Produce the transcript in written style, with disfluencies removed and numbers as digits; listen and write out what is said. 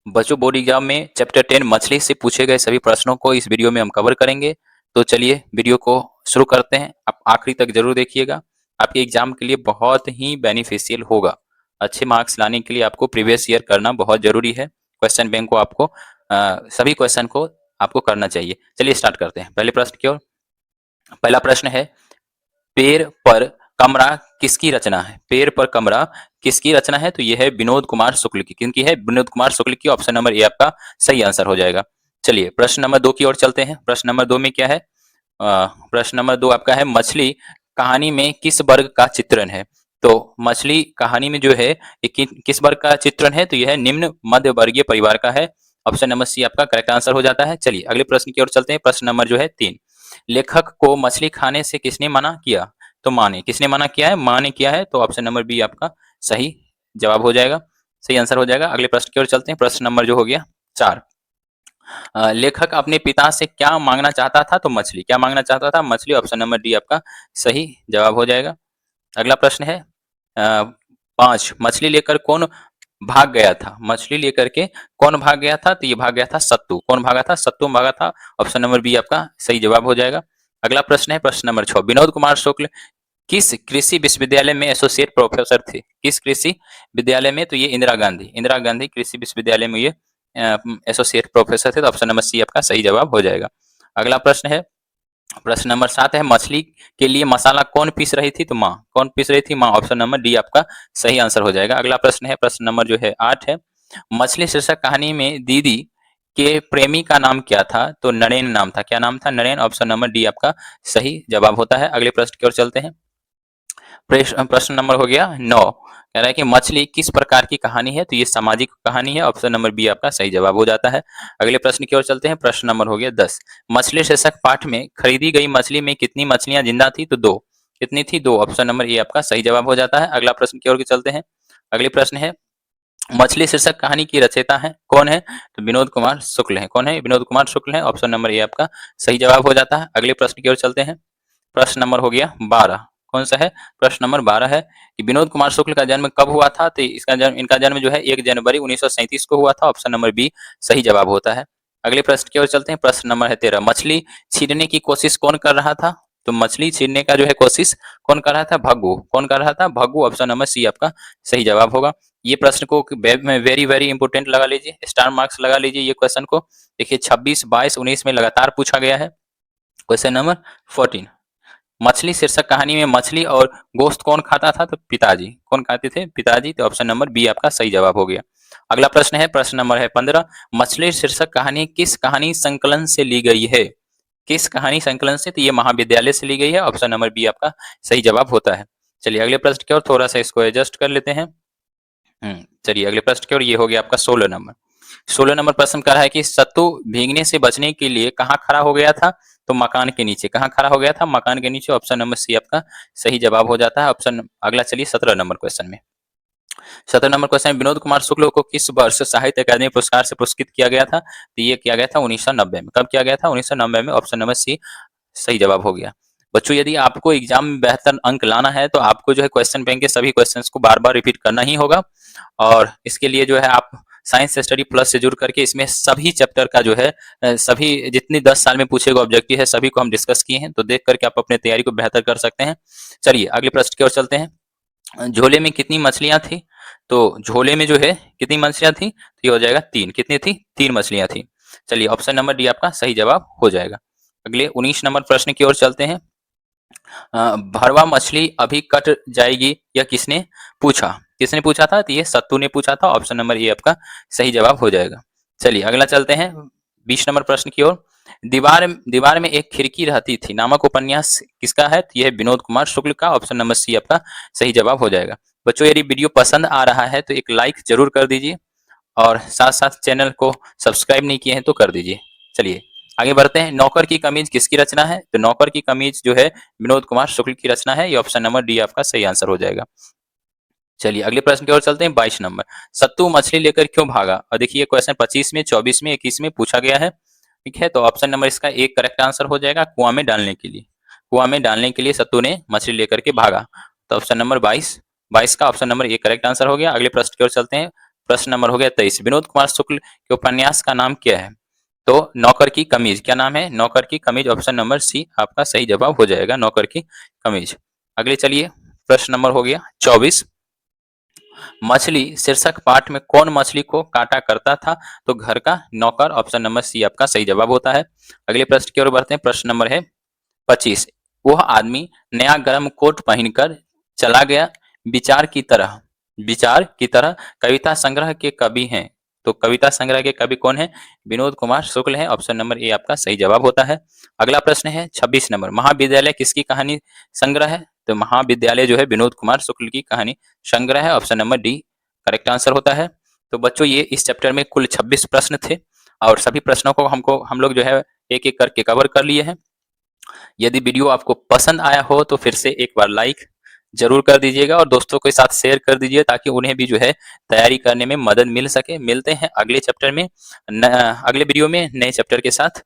बच्चों board exam में chapter 10 मछली से पूछे गए सभी प्रश्नों को इस वीडियो में हम कवर करेंगे। तो चलिए वीडियो को शुरू करते हैं। आप आखिरी तक जरूर देखिएगा, आपके एग्जाम के लिए बहुत ही बेनिफिशियल होगा। अच्छे मार्क्स लाने के लिए आपको प्रीवियस ईयर करना बहुत जरूरी है। क्वेश्चन बैंक को आपको सभी क्वेश्चन को आपको करना चाहिए। चलिए स्टार्ट करते हैं पहले प्रश्न की ओर। पहला प्रश्न है, पेड़ पर कमरा किसकी रचना है? पेड़ पर कमरा किसकी रचना है? तो यह है विनोद कुमार शुक्ल की। किनकी है? विनोद कुमार शुक्ल की। ऑप्शन नंबर ए आपका सही आंसर हो जाएगा। चलिए प्रश्न नंबर 2 की ओर चलते हैं। प्रश्न नंबर 2 में क्या है? प्रश्न नंबर 2 आपका है, मछली कहानी में किस वर्ग का चित्रण है? तो मछली कहानी में जो है ये किस वर्ग का चित्रण है? तो यह है निम्न मध्य वर्गीय परिवार का है। ऑप्शन नंबर सी आपका करेक्ट आंसर हो जाता है। चलिए अगले प्रश्न की ओर चलते हैं। प्रश्न नंबर जो है 3, लेखक को मछली खाने से किसने मना किया? तो माँ ने। किसने मना किया है? माँ ने किया है। तो ऑप्शन नंबर बी आपका सही जवाब हो जाएगा, सही आंसर हो जाएगा। अगले प्रश्न की ओर चलते हैं। प्रश्न नंबर जो हो गया 4, लेखक अपने पिता से क्या मांगना चाहता था? तो मछली। क्या मांगना चाहता था? मछली। ऑप्शन नंबर डी आपका सही जवाब हो जाएगा। अगला प्रश्न है 5, मछली लेकर कौन भाग गया था? मछली लेकर के कौन भाग गया था? तो ये भाग गया था सत्तू। कौन भागा था? सत्तू भागा था। ऑप्शन नंबर बी आपका सही जवाब हो जाएगा। अगला प्रश्न है प्रश्न नंबर 6, विनोद कुमार शुक्ल किस कृषि विश्वविद्यालय में एसोसिएट प्रोफेसर थे? किस कृषि विद्यालय में? तो ये इंदिरा गांधी कृषि विश्वविद्यालय में ये एसोसिएट प्रोफेसर थे। तो ऑप्शन नंबर सी आपका सही जवाब हो जाएगा। अगला प्रश्न है प्रश्न नंबर 7 है, मछली के लिए मसाला कौन पीस रही थी? तो माँ। कौन पीस रही थी? माँ। ऑप्शन नंबर डी आपका सही आंसर हो जाएगा। अगला प्रश्न है प्रश्न नंबर जो है 8 है, मछली शीर्षक कहानी में दीदी के प्रेमी का नाम क्या था? तो नरेन नाम था। क्या नाम था? नरेन। ऑप्शन नंबर डी आपका सही जवाब होता है। अगले प्रश्न की ओर चलते हैं। प्रश्न नंबर हो गया 9, कह रहा है कि मछली किस प्रकार की कहानी है? तो ये सामाजिक कहानी है। ऑप्शन नंबर बी आपका सही जवाब हो जाता है। अगले प्रश्न की ओर चलते हैं। प्रश्न नंबर हो गया 10, मछली शीर्षक पाठ में खरीदी गई मछली में कितनी मछलियां जिंदा थी? तो 2। कितनी थी? 2। ऑप्शन नंबर ए आपका सही जवाब हो जाता है। अगला प्रश्न की ओर चलते हैं। अगले प्रश्न है, मछली शीर्षक कहानी की रचयिता है कौन है? तो विनोद कुमार शुक्ल है। कौन है? विनोद कुमार शुक्ल है। ऑप्शन नंबर ए आपका सही जवाब हो जाता है। अगले प्रश्न की ओर चलते हैं। प्रश्न नंबर हो गया 12, कौन सा है? प्रश्न नंबर 12 है कि विनोद कुमार शुक्ल का जन्म कब हुआ था? तो इनका जन्म जो है 1 जनवरी 1937 को हुआ था। ऑप्शन नंबर बी सही जवाब होता है। अगले प्रश्न की ओर चलते हैं। प्रश्न नंबर है 13, मछली छीनने की कोशिश कौन कर रहा था? तो मछली छीनने का जो है कोशिश कौन कर रहा था? भग्गू। कौन कर रहा था? भग्गू। ऑप्शन नंबर सी आपका सही जवाब होगा। ये प्रश्न को वेरी वेरी इंपोर्टेंट लगा लीजिए, स्टार मार्क्स लगा लीजिए ये क्वेश्चन को। देखिए 26, 22, 19 में लगातार पूछा गया है। क्वेश्चन नंबर 14, मछली शीर्षक कहानी में मछली और गोश्त कौन खाता था? तो पिताजी। कौन खाते थे? पिताजी। तो ऑप्शन नंबर बी आपका सही जवाब हो गया। अगला प्रश्न है प्रश्न नंबर है 15, मछली शीर्षक कहानी किस कहानी संकलन से ली गई है? किस कहानी संकलन से? तो ये महाविद्यालय से ली गई है। ऑप्शन नंबर बी आपका सही जवाब होता है। चलिए अगले प्रश्न की ओर थोड़ा सा इसको एडजस्ट कर लेते हैं। चलिए अगले प्रश्न की ओर। ये हो गया आपका 16 नंबर। 16 नंबर प्रश्न कर रहा है कि सत्तू भीगने से बचने के लिए कहाँ खड़ा हो गया था? तो मकान के नीचे। कहाँ खड़ा हो गया था? मकान के नीचे। ऑप्शन नंबर सी आपका सही जवाब हो जाता है। ऑप्शन अगला चलिए 17 नंबर क्वेश्चन में। 17 नंबर क्वेश्चन, विनोद कुमार शुक्ल को किस वर्ष साहित्य अकादमी पुरस्कार से पुरस्कृत किया गया था? तो ये किया गया था 1990 में। कब किया गया था? 1990 में। ऑप्शन नंबर सी सही जवाब हो गया। बच्चों यदि आपको एग्जाम में बेहतर अंक लाना है तो आपको जो है क्वेश्चन बैंक के सभी क्वेश्चंस को बार बार रिपीट करना ही होगा। और इसके लिए जो है आप साइंस स्टडी प्लस से जुड़ करके इसमें सभी चैप्टर का जो है सभी जितनी 10 साल में पूछे गए ऑब्जेक्टिव है सभी को हम डिस्कस किए हैं। तो देख करके आप अपने तैयारी को बेहतर कर सकते हैं। चलिए अगले प्रश्न की ओर चलते हैं। झोले में कितनी मछलियां थी? तो झोले में जो है कितनी मछलियां थी? तो ये हो जाएगा 3। कितनी थी? 3 मछलियां थी। चलिए ऑप्शन नंबर डी आपका सही जवाब हो जाएगा। अगले 19 नंबर प्रश्न की ओर चलते हैं। भरवा मछली अभी कट जाएगी या किसने पूछा? किसने पूछा था? तो ये सत्तू ने पूछा था। ऑप्शन नंबर ए आपका सही जवाब हो जाएगा। चलिए अगला चलते हैं 20 नंबर प्रश्न की ओर। दीवार दीवार में एक खिड़की रहती थी नामक उपन्यास किसका है? तो यह विनोद कुमार शुक्ल का। ऑप्शन नंबर सी आपका सही जवाब हो जाएगा। बच्चों यदि वीडियो पसंद आ रहा है तो एक लाइक जरूर कर दीजिए और साथ साथ चैनल को सब्सक्राइब नहीं किए हैं तो कर दीजिए। चलिए आगे बढ़ते हैं। नौकर की कमीज किसकी रचना है? तो नौकर की कमीज जो है विनोद कुमार शुक्ल की रचना है। ये ऑप्शन नंबर डी आपका सही आंसर हो जाएगा। चलिए अगले प्रश्न की ओर चलते हैं। 22 नंबर, सत्तू मछली लेकर क्यों भागा? और देखिए क्वेश्चन 25 में, 24 में, 21 में पूछा गया है। ठीक है, तो ऑप्शन नंबर इसका एक करेक्ट आंसर हो जाएगा, कुआं में डालने के लिए। कुआं में डालने के लिए सत्तू ने मछली लेकर के भागा। तो ऑप्शन नंबर 22 का ऑप्शन नंबर एक करेक्ट आंसर हो गया। अगले प्रश्न की ओर चलते हैं। प्रश्न नंबर हो गया 23, विनोद कुमार शुक्ल के उपन्यास का नाम क्या है? तो नौकर की कमीज। क्या नाम है? नौकर की कमीज। ऑप्शन नंबर सी आपका सही जवाब हो जाएगा, नौकर की कमीज। अगले चलिए, प्रश्न नंबर हो गया 24, मछली शीर्षक पाठ में कौन मछली को काटा करता था? तो घर का नौकर। ऑप्शन नंबर सी आपका सही जवाब होता है। अगले प्रश्न की ओर बढ़ते हैं। प्रश्न नंबर है 25, वह आदमी नया गर्म कोट पहनकर चला गया। विचार की तरह, विचार की तरह कविता संग्रह के कवि हैं। तो कविता संग्रह के कवि कौन है? विनोद कुमार शुक्ल है। ऑप्शन नंबर ए आपका सही जवाब होता है। अगला प्रश्न है 26 नंबर, महाविद्यालय किसकी कहानी संग्रह है? तो महाविद्यालय जो है विनोद कुमार शुक्ल की कहानी संग्रह है। Option number D correct answer होता है। तो बच्चों ये इस चैप्टर में कुल 26 प्रश्न थे और सभी प्रश्नों को हम लोग जो है एक एक करके कवर कर लिए हैं। यदि वीडियो आपको पसंद आया हो तो फिर से एक बार लाइक जरूर कर दीजिएगा और दोस्तों के साथ शेयर कर दीजिए ताकि उन्हें भी जो है तैयारी करने में मदद मिल सके। मिलते हैं अगले चैप्टर में, अगले वीडियो में नए चैप्टर के साथ।